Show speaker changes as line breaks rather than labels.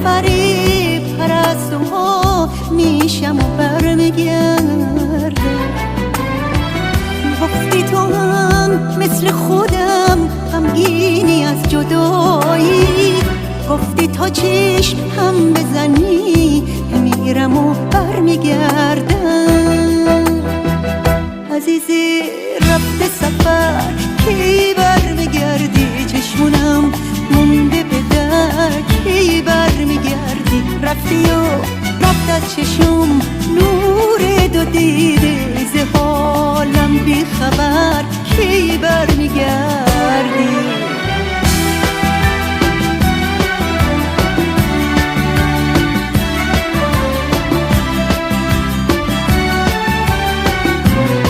فریب پرستوها میشم و برمیگردم. گفتی تو هم مثل خودم غمگینی از جدایی، گفتی تا چشم هم بزنی میرم و برمیگردم. عزیزی رفته سفر کی برمیگردی؟ چشمونم مونده به در کی برمیگردی؟ رفتی و رفت از چشم نور دو دیده، ز حالم بی خبر کی برمیگردی؟